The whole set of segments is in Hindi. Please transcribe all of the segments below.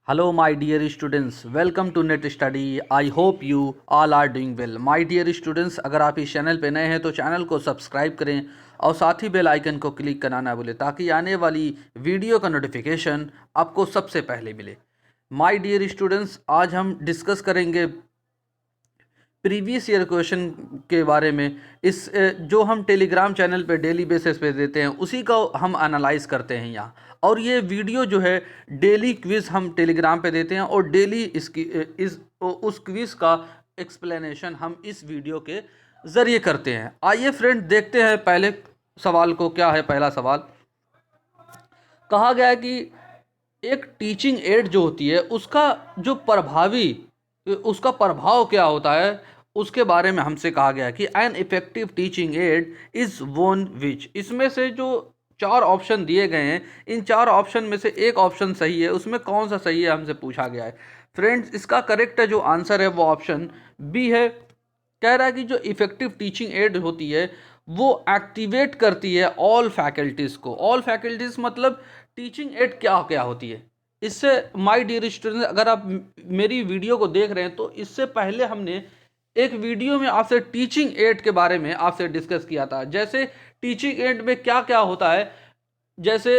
Hello, my dear students. Welcome to Net Study. I hope you all are doing well. My dear students, अगर आप इस चैनल पे नए हैं तो चैनल को सब्सक्राइब करें और साथ ही बेल आइकन को क्लिक करना ना भूलें ताकि आने वाली वीडियो का नोटिफिकेशन आपको सबसे पहले मिले। माय डियर स्टूडेंट्स, आज हम डिस्कस करेंगे प्रीवियस ईयर क्वेश्चन के बारे में। इस जो हम टेलीग्राम चैनल पे डेली बेसिस पे देते हैं उसी का हम एनालाइज करते हैं यहाँ। और ये वीडियो जो है डेली क्विज़ हम टेलीग्राम पे देते हैं और डेली उस क्विज़ का एक्सप्लेनेशन हम इस वीडियो के ज़रिए करते हैं। आइए फ्रेंड देखते हैं पहले सवाल को। क्या है पहला सवाल? कहा गया है कि एक टीचिंग एड जो होती है उसका प्रभाव क्या होता है, उसके बारे में हमसे कहा गया है कि an effective teaching add is one which. इसमें से जो चार ऑप्शन दिए गए हैं, इन चार ऑप्शन में से एक ऑप्शन सही है, उसमें कौन सा सही है हमसे पूछा गया है। फ्रेंड्स, इसका करेक्ट जो आंसर है वो ऑप्शन बी है। कह रहा है कि जो इफेक्टिव टीचिंग एड होती है वो एक्टिवेट करती है ऑल फैकल्टीज़ को। ऑल फैकल्टीज़ मतलब टीचिंग एड क्या क्या होती है। इससे माय डियर स्टूडेंट, अगर आप मेरी वीडियो को देख रहे हैं तो इससे पहले हमने एक वीडियो में आपसे टीचिंग एड के बारे में आपसे डिस्कस किया था। जैसे टीचिंग एड में क्या क्या होता है, जैसे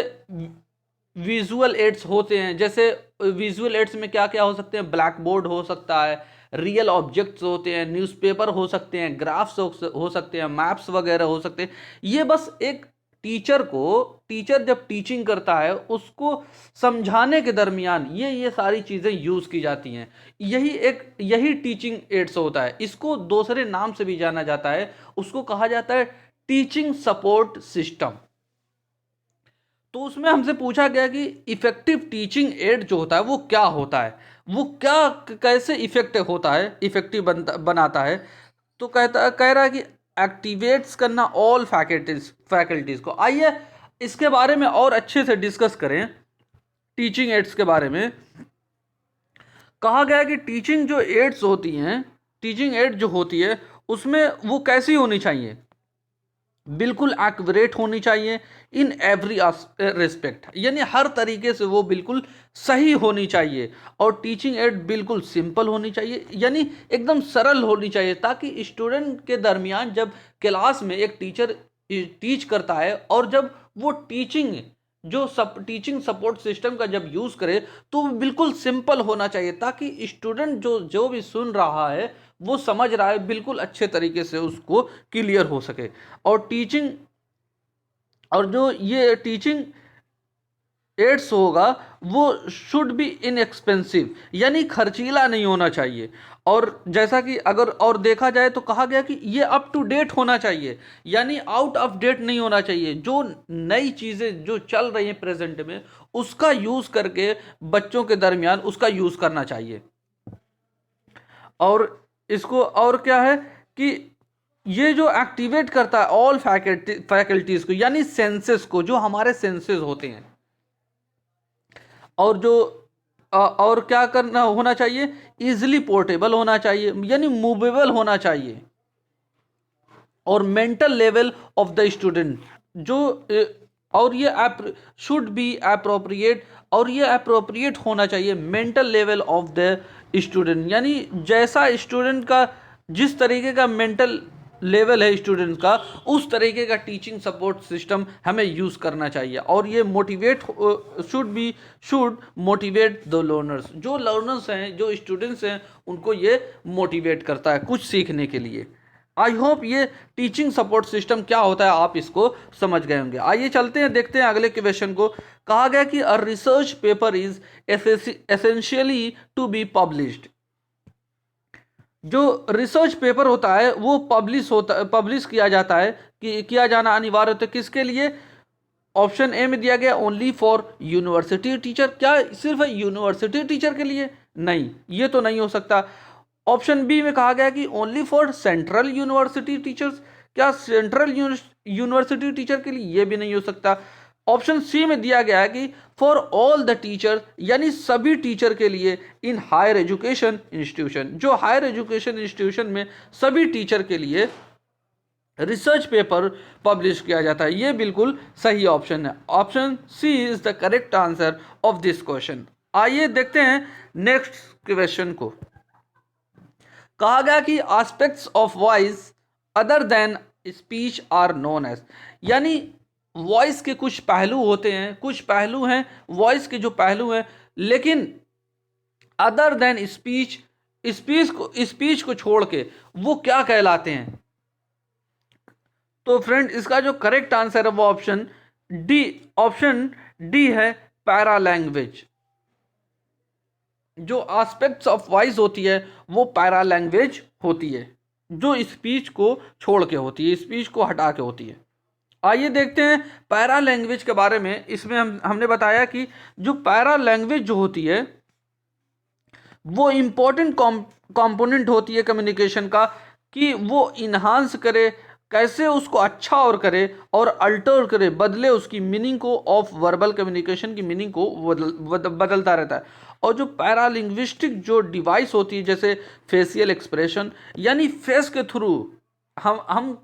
विजुअल एड्स होते हैं। जैसे विजुअल एड्स में क्या क्या हो सकते हैं? ब्लैक बोर्ड हो सकता है, रियल ऑब्जेक्ट्स होते हैं, न्यूज़पेपर हो सकते हैं, ग्राफ्स हो सकते हैं, मैप्स वगैरह हो सकते हैं। ये बस एक टीचर जब टीचिंग करता है उसको समझाने के दरमियान ये सारी चीज़ें यूज़ की जाती हैं। यही टीचिंग एड्स होता है। इसको दूसरे नाम से भी जाना जाता है, उसको कहा जाता है टीचिंग सपोर्ट सिस्टम। तो उसमें हमसे पूछा गया कि इफेक्टिव टीचिंग एड जो होता है वो क्या होता है, वो क्या कैसे इफेक्टिव बनाता है। तो कह रहा है कि एक्टिवेट्स करना ऑल फैकल्टीज को। आइए इसके बारे में और अच्छे से डिस्कस करें। टीचिंग एड्स के बारे में कहा गया है कि टीचिंग एड जो होती है उसमें वो कैसी होनी चाहिए? बिल्कुल एक्यूरेट होनी चाहिए इन एवरी रिस्पेक्ट, यानी हर तरीके से वो बिल्कुल सही होनी चाहिए। और टीचिंग एड बिल्कुल सिंपल होनी चाहिए, यानी एकदम सरल होनी चाहिए, ताकि स्टूडेंट के दरमियान जब क्लास में एक टीचर टीच करता है और जब वो टीचिंग सपोर्ट सिस्टम का जब यूज़ करे तो वो बिल्कुल सिंपल होना चाहिए, ताकि स्टूडेंट जो भी सुन रहा है वो समझ रहा है, बिल्कुल अच्छे तरीके से उसको क्लियर हो सके। और जो ये टीचिंग एड्स होगा वो शुड बी इनएक्सपेंसिव, यानी खर्चीला नहीं होना चाहिए। और जैसा कि अगर और देखा जाए तो कहा गया कि ये अप टू डेट होना चाहिए, यानी आउट ऑफ डेट नहीं होना चाहिए। जो नई चीज़ें जो चल रही हैं प्रेजेंट में उसका यूज़ करके बच्चों के दरमियान उसका यूज़ करना चाहिए। और इसको और क्या है कि ये जो एक्टिवेट करता है ऑल फैकल्टीज को, यानी सेंसेस को, जो हमारे सेंसेस होते हैं। और जो और क्या करना होना चाहिए? इजिली पोर्टेबल होना चाहिए, यानी मूवेबल होना चाहिए। और mental level of the student जो और ये शुड बी अप्रोप्रिएट, और ये अप्रोप्रिएट होना चाहिए mental level of the student, यानी जैसा स्टूडेंट का जिस तरीके का मेंटल लेवल है स्टूडेंट का, उस तरीके का टीचिंग सपोर्ट सिस्टम हमें यूज़ करना चाहिए। और ये शुड मोटिवेट द लर्नर्स, जो लर्नर्स हैं, जो स्टूडेंट्स हैं, उनको ये मोटिवेट करता है कुछ सीखने के लिए। आई होप ये टीचिंग सपोर्ट सिस्टम क्या होता है आप इसको समझ गए होंगे। आइए चलते हैं, देखते हैं अगले क्वेश्चन को। कहा गया कि a research paper is essentially to be published. जो रिसर्च पेपर होता है वो पब्लिश किया जाता है, कि किया जाना अनिवार्य होता है किसके लिए? ऑप्शन ए में दिया गया ओनली फॉर यूनिवर्सिटी टीचर। क्या सिर्फ यूनिवर्सिटी टीचर के लिए? नहीं, ये तो नहीं हो सकता। ऑप्शन बी में कहा गया कि only for central university teachers. क्या सेंट्रल यूनिवर्सिटी टीचर के लिए? ये भी नहीं हो सकता। ऑप्शन सी में दिया गया है कि फॉर ऑल द टीचर, यानी सभी टीचर के लिए इन हायर एजुकेशन इंस्टीट्यूशन, जो हायर एजुकेशन इंस्टीट्यूशन में सभी टीचर के लिए रिसर्च पेपर पब्लिश किया जाता है। ये बिल्कुल सही ऑप्शन है। Option C is the correct answer of this question. आइए देखते हैं नेक्स्ट क्वेश्चन को। कहा गया कि aspects of voice other than speech are known as, यानी वॉइस के कुछ पहलू होते हैं, कुछ पहलू हैं वॉइस के जो पहलू हैं, लेकिन अदर देन स्पीच, स्पीच को छोड़ के वो क्या कहलाते हैं। तो फ्रेंड इसका जो करेक्ट आंसर है वो ऑप्शन डी है, पैरा लैंग्वेज। जो एस्पेक्ट्स ऑफ वॉइस होती है वो पैरा लैंग्वेज होती है, जो स्पीच को छोड़ के होती है, स्पीच को हटा के होती है। आइए देखते हैं पैरा लैंग्वेज के बारे में। इसमें हमने बताया कि जो पैरा लैंग्वेज जो होती है वो इम्पोर्टेंट कंपोनेंट होती है कम्युनिकेशन का, कि वो इन्हांस करे, कैसे उसको अच्छा और करे और अल्टर करे, बदले उसकी मीनिंग को, ऑफ वर्बल कम्युनिकेशन की मीनिंग को बदलता रहता है। और जो पैरालिंग्विस्टिक जो डिवाइस होती है, जैसे फेशियल एक्सप्रेशन, यानी फेस के थ्रू हम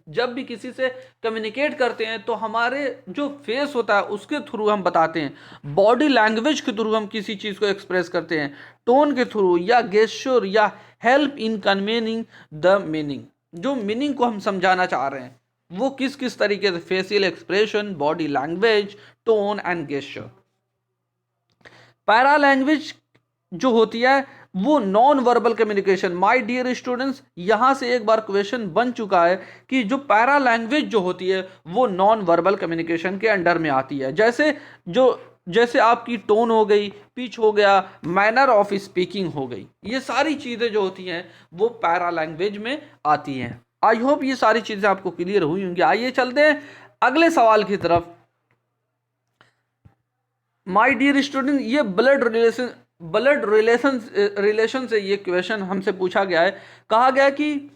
जब भी किसी से कम्युनिकेट करते हैं तो हमारे जो फेस होता है उसके थ्रू हम बताते हैं, बॉडी लैंग्वेज के थ्रू हम किसी चीज़ को एक्सप्रेस करते हैं, टोन के थ्रू या गेस्चर या हेल्प इन कन्वेनिंग द मीनिंग, जो मीनिंग को हम समझाना चाह रहे हैं वो किस किस तरीके से, facial expression, body language, tone and gesture. Paralanguage जो होती है वो non verbal communication. My dear students, यहां से एक बार क्वेश्चन बन चुका है कि जो पैरा लैंग्वेज जो होती है वो नॉन वर्बल कम्युनिकेशन के अंडर में आती है। जैसे आपकी टोन हो गई, पिच हो गया, मैनर ऑफ स्पीकिंग हो गई, ये सारी चीज़ें जो होती हैं वो पैरा लैंग्वेज में आती हैं। आई होप ये सारी चीज़ें आपको क्लियर हुई होंगी। आइए चलते हैं अगले सवाल की तरफ। माय डियर स्टूडेंट, ये ब्लड रिलेशन से ये क्वेश्चन हमसे पूछा गया है। कहा गया कि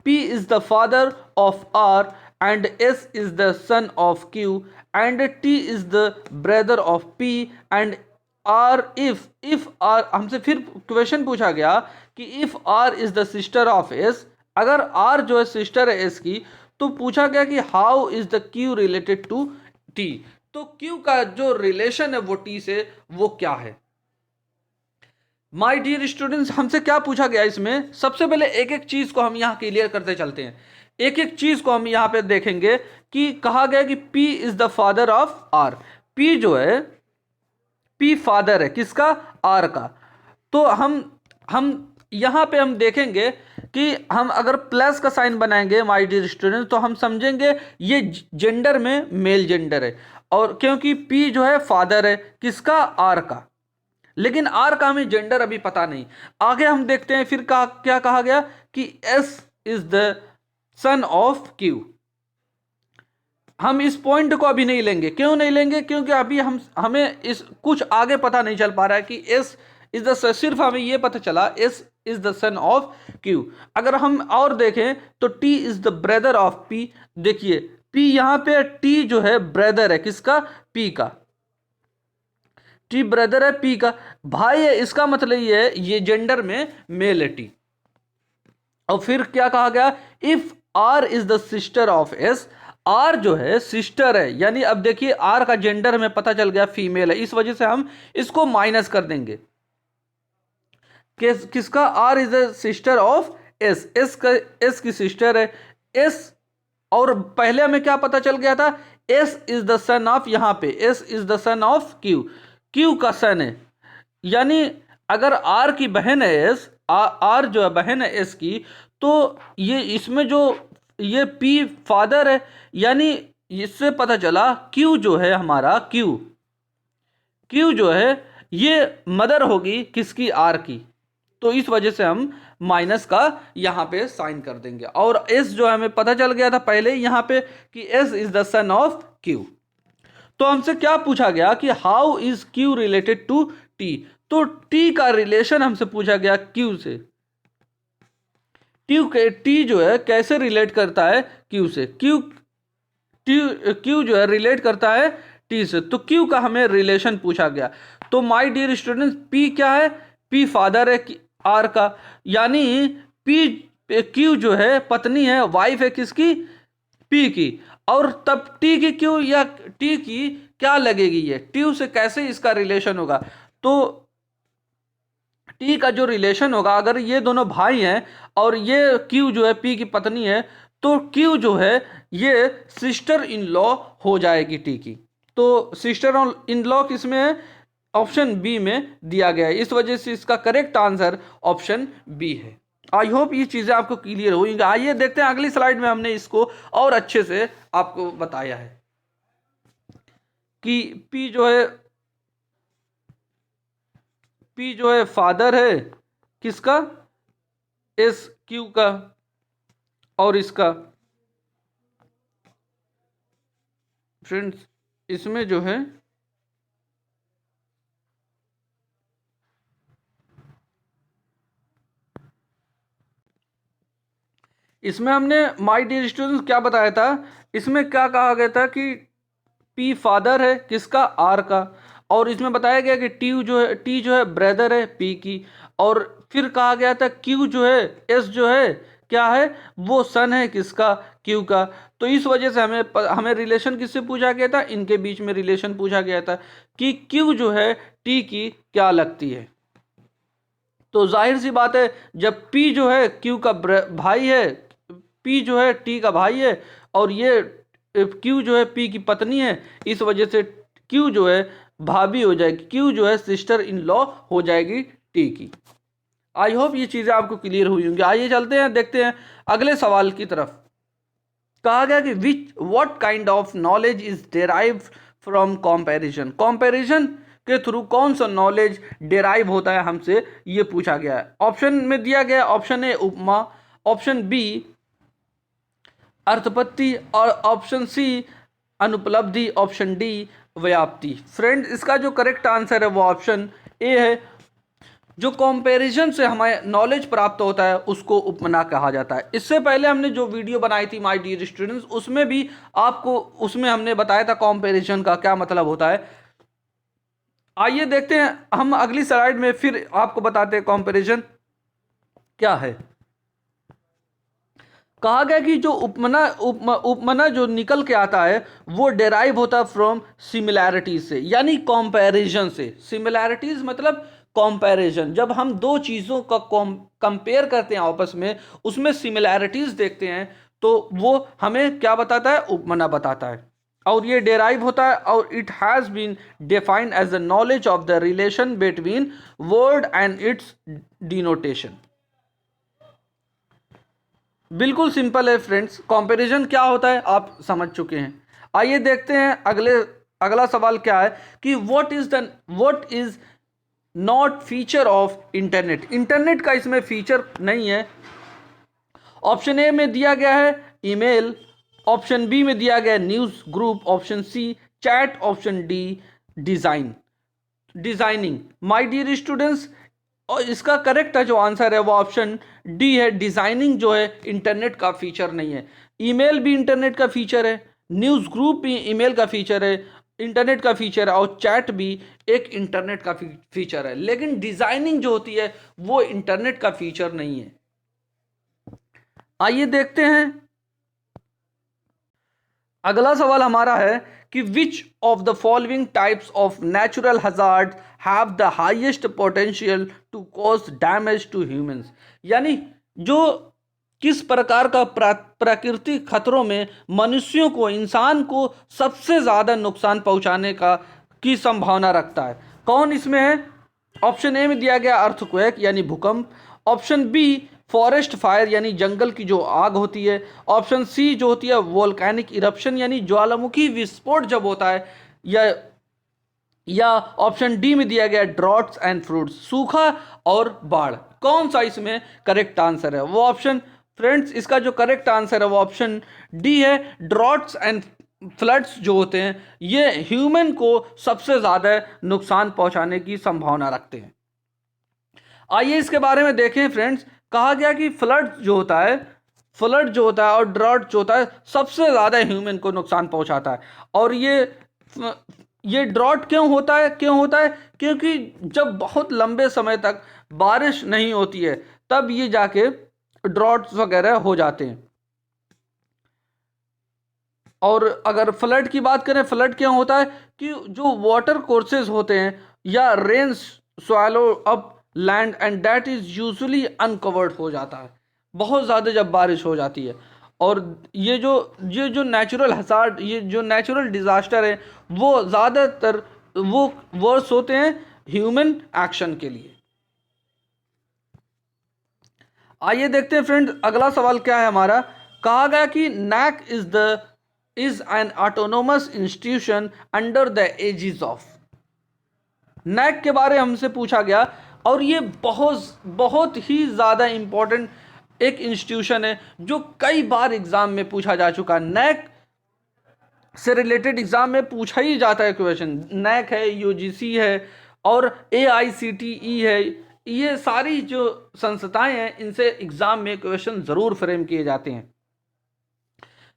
P is the father of R and S is the son of Q and T is the brother of P and R if R, हमसे फिर क्वेश्चन पूछा गया कि if R is the sister of S, अगर R जो है सिस्टर है S की, तो पूछा गया कि how is the Q related to T, तो Q का जो रिलेशन है वो T से वो क्या है। माय डियर स्टूडेंट्स, हमसे क्या पूछा गया इसमें, सबसे पहले एक एक चीज को हम यहाँ क्लियर करते चलते हैं। एक एक चीज को हम यहाँ पे देखेंगे कि कहा गया कि P is the father of R। P जो है, P फादर है किसका, R का। तो हम यहाँ पे हम देखेंगे कि हम अगर प्लस का साइन बनाएंगे माय डियर स्टूडेंट्स, तो हम समझेंगे ये जेंडर में मेल जेंडर है, और क्योंकि P जो है फादर है किसका, R का, लेकिन आर का हमें जेंडर अभी पता नहीं। आगे हम देखते हैं फिर क्या कहा गया कि S is the son of Q। हम इस पॉइंट को अभी नहीं लेंगे, क्यों नहीं लेंगे, क्योंकि अभी हमें इस कुछ आगे पता नहीं चल पा रहा है कि S इज द, सिर्फ हमें ये पता चला S is the son of Q। अगर हम और देखें तो T is the brother of P। देखिए P यहाँ पे, T जो है ब्रदर है किसका, P का, T ब्रदर है P का, भाई है, इसका मतलब ये है ये जेंडर में मेल है T। और फिर क्या कहा गया, if R is the sister of S, R जो है सिस्टर है, यानी अब देखिए R का जेंडर हमें पता चल गया फीमेल है, इस वजह से हम इसको माइनस कर देंगे। किसका, R is the sister of S, S की सिस्टर है S। और पहले हमें क्या पता चल गया था, S is the son of, यहाँ पे S is the son of Q, Q का सन है, यानी अगर R की बहन है S, R जो है बहन है S की, तो ये इसमें जो ये P फादर है, यानी इससे पता चला Q जो है हमारा, Q जो है ये मदर होगी किसकी, R की। तो इस वजह से हम माइनस का यहाँ पे साइन कर देंगे। और S जो हमें पता चल गया था पहले यहाँ पे कि S is the son of Q। तो हमसे क्या पूछा गया कि how is Q related to T, तो T का रिलेशन हमसे पूछा गया Q से। T जो है कैसे रिलेट करता है Q से, Q जो है रिलेट करता है T से, तो Q का हमें रिलेशन पूछा गया। तो माय डियर स्टूडेंट्स, P क्या है, P फादर है R का, यानी Q जो है पत्नी है, वाइफ है किसकी, P की। और तब T की Q या T की क्या लगेगी, ये T से कैसे इसका रिलेशन होगा, तो टी का जो रिलेशन होगा, अगर ये दोनों भाई हैं और ये क्यू जो है पी की पत्नी है, तो क्यू जो है ये सिस्टर इन लॉ हो जाएगी टी की। तो सिस्टर इन लॉ किसमें है? ऑप्शन बी में दिया गया है, इस वजह से इसका करेक्ट आंसर ऑप्शन बी है। आई होप ये चीज़ें आपको क्लियर होंगी। आइए देखते हैं अगली स्लाइड में हमने इसको और अच्छे से आपको बताया है कि पी जो है फादर है किसका? एस क्यू का, और इसका फ्रेंड्स इसमें जो है इसमें हमने माय डियर स्टूडेंट्स क्या बताया था, इसमें क्या कहा गया था कि पी फादर है किसका? आर का, और इसमें बताया गया कि टी जो है ब्रदर है पी की, और फिर कहा गया था क्यू जो है, एस जो है क्या है? वो सन है किसका? क्यू का। तो इस वजह से हमें रिलेशन किससे पूछा गया था? इनके बीच में रिलेशन पूछा गया था कि क्यू जो है टी की क्या लगती है। तो जाहिर सी बात है, जब पी जो है क्यू का भाई है, पी जो है टी का भाई है, और ये क्यू जो है पी की पत्नी है, इस वजह से क्यू जो है भाभी हो जाएगी, क्यू जो है सिस्टर इन लॉ हो जाएगी टी की। आई होप ये चीज़ें आपको क्लियर हुई होंगी। आइए चलते हैं, देखते हैं अगले सवाल की तरफ। कहा गया कि what kind of knowledge is derive from comparison. Comparison के थ्रू कौन सा नॉलेज डेराइव होता है हमसे, ये पूछा गया है। ऑप्शन में दिया गया, ऑप्शन ए उपमा, ऑप्शन बी अर्थपत्ति, और ऑप्शन सी अनुपलब्धि, ऑप्शन डी व्याप्ति। फ्रेंड इसका जो करेक्ट आंसर है वो ऑप्शन ए है। जो कंपैरिजन से हमें नॉलेज प्राप्त होता है उसको उपमा कहा जाता है। इससे पहले हमने जो वीडियो बनाई थी माय डियर स्टूडेंट्स, उसमें भी आपको उसमें हमने बताया था कंपैरिजन का क्या मतलब होता है। आइए देखते हैं हम अगली स्लाइड में, फिर आपको बताते हैं कंपैरिजन क्या है। कहा गया कि जो उपमना जो निकल के आता है वो डेराइव होता है फ्रॉम सिमिलैरिटीज से, यानी कंपैरिजन से। सिमिलैरिटीज मतलब कंपैरिजन, जब हम दो चीज़ों का कंपेयर करते हैं आपस में, उसमें सिमिलैरिटीज देखते हैं, तो वो हमें क्या बताता है? उपमना बताता है। और ये डेराइव होता है, और it has been defined as the knowledge of the relation between word and its denotation. बिल्कुल सिंपल है फ्रेंड्स, कंपैरिजन क्या होता है आप समझ चुके हैं। आइए देखते हैं अगला सवाल क्या है कि what is not feature of internet. Internet का इसमें फीचर नहीं है। ऑप्शन ए में दिया गया है ईमेल, ऑप्शन बी में दिया गया है newsgroup, option C chat, option D designing. My dear students, और इसका करेक्ट जो आंसर है वो ऑप्शन डी है। डिजाइनिंग जो है इंटरनेट का फीचर नहीं है। ईमेल भी इंटरनेट का फीचर है, न्यूज़ ग्रुप भी ईमेल का फीचर है, इंटरनेट का फीचर है, और चैट भी एक इंटरनेट का फीचर है, लेकिन डिजाइनिंग जो होती है वो इंटरनेट का फीचर नहीं है। आइए देखते हैं अगला सवाल हमारा है कि which of the following types of natural hazard have the highest potential to cause damage to humans. यानी जो किस प्रकार का प्राकृतिक खतरों में मनुष्यों को, इंसान को सबसे ज़्यादा नुकसान पहुंचाने की संभावना रखता है। कौन इसमें है? ऑप्शन ए में दिया गया अर्थक्वेक यानी भूकंप, ऑप्शन बी फॉरेस्ट फायर यानी जंगल की जो आग होती है, ऑप्शन सी जो होती है वोल्केनिक इरप्शन यानी ज्वालामुखी विस्फोट जब होता है, या ऑप्शन डी में दिया गया ड्रॉट्स एंड फ्रूट्स, सूखा और बाढ़। कौन सा इसमें करेक्ट आंसर है? वो ऑप्शन फ्रेंड्स इसका जो करेक्ट आंसर है वो ऑप्शन डी है। ड्रॉट्स एंड फ्लड्स जो होते हैं ये ह्यूमन को सबसे ज़्यादा नुकसान पहुंचाने की संभावना रखते हैं। आइए इसके बारे में देखें फ्रेंड्स। कहा गया कि फ्लड जो होता है और ड्रॉट जो होता है सबसे ज़्यादा ह्यूमन को नुकसान पहुंचाता है। और ये ड्रॉट क्यों होता है? क्योंकि जब बहुत लंबे समय तक बारिश नहीं होती है तब ये जाके ड्रॉट्स वगैरह हो जाते हैं। और अगर फ्लड की बात करें, फ्लड क्यों होता है कि जो वाटर कोर्सेज होते हैं या rain swallow up land and that is usually uncovered हो जाता है, बहुत ज़्यादा जब बारिश हो जाती है। और ये जो नेचुरल हज़ार्ड, ये जो नेचुरल डिज़ास्टर है, वो ज़्यादातर वो वर्स होते हैं ह्यूमन एक्शन के लिए। आइए देखते हैं फ्रेंड्स, अगला सवाल क्या है हमारा। कहा गया कि NAAC is an autonomous institution under the aegis of. NAAC के बारे में हमसे पूछा गया, और ये बहुत ही ज़्यादा इम्पोर्टेंट एक इंस्टीट्यूशन है जो कई बार एग्जाम में पूछा जा चुका है। नैक से रिलेटेड एग्जाम में पूछा ही जाता है क्वेश्चन। नैक है, यूजीसी है और एआईसीटीई है, ये सारी जो संस्थाएं हैं इनसे एग्जाम में क्वेश्चन जरूर फ्रेम किए जाते हैं।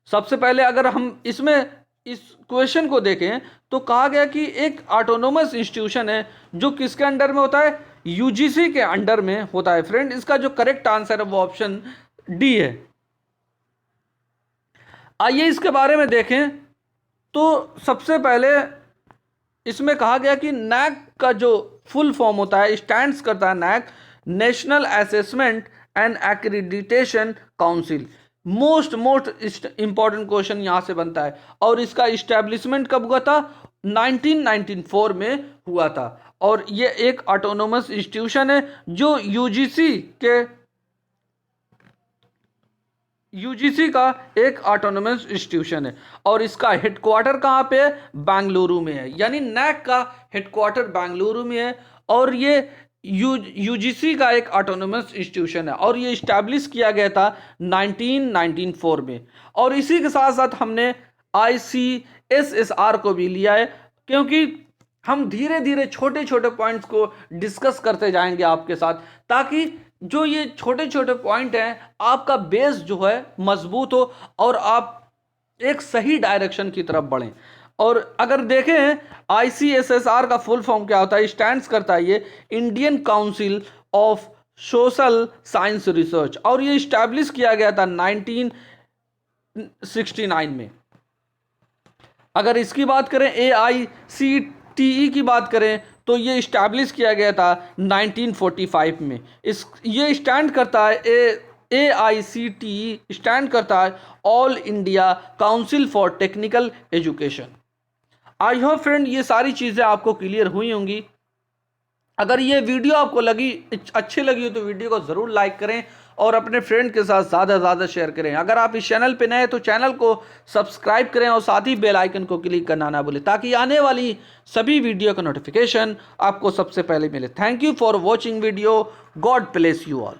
सबसे पहले अगर हम इसमें इस क्वेश्चन को देखें तो कहा गया कि एक ऑटोनोमस इंस्टीट्यूशन है जो किसके अंडर में होता है, यूजीसी के अंडर में होता है। फ्रेंड, इसका जो करेक्ट आंसर है वो ऑप्शन डी है। आइए इसके बारे में देखें तो सबसे पहले इसमें कहा गया कि नैक का जो फुल फॉर्म होता है, स्टैंड्स करता है NAAC, national assessment and accreditation council. Most important question यहां से बनता है। और इसका इस्टेब्लिशमेंट कब हुआ था, 1994 में हुआ था। और ये एक ऑटोनोमस इंस्टीट्यूशन है जो यूजीसी का एक ऑटोनोमस इंस्टीट्यूशन है। और इसका हेडक्वार्टर कहाँ पे है, बेंगलुरु में है। यानी नैक का हेडक्वार्टर बेंगलुरु में है और ये यूजीसी का एक ऑटोनोमस इंस्टीट्यूशन है और ये इस्टेब्लिश किया गया था 1994 में। और इसी के साथ साथ हमने ICSSR को भी लिया है, क्योंकि हम धीरे धीरे छोटे छोटे पॉइंट्स को डिस्कस करते जाएंगे आपके साथ, ताकि जो ये छोटे छोटे पॉइंट हैं आपका बेस जो है मजबूत हो और आप एक सही डायरेक्शन की तरफ बढ़ें। और अगर देखें ICSSR का फुल फॉर्म क्या होता है, स्टैंड्स करता है ये Indian council of social science research, और ये इस्टेब्लिश किया गया था 1969 में। अगर इसकी बात करें AICTE की बात करें तो ये इस्टेब्लिश किया गया था 1945 में। ये स्टैंड करता है AICTE स्टैंड करता है all India council for technical education. I hope friend ये सारी चीज़ें आपको क्लियर हुई होंगी। अगर ये वीडियो आपको अच्छी लगी हो तो वीडियो को ज़रूर लाइक करें और अपने फ्रेंड के साथ ज़्यादा से ज़्यादा शेयर करें। अगर आप इस चैनल पे नए हैं तो चैनल को सब्सक्राइब करें और साथ ही बेल आइकन को क्लिक करना ना भूलें, ताकि आने वाली सभी वीडियो का नोटिफिकेशन आपको सबसे पहले मिले। Thank you for watching video. God bless you all.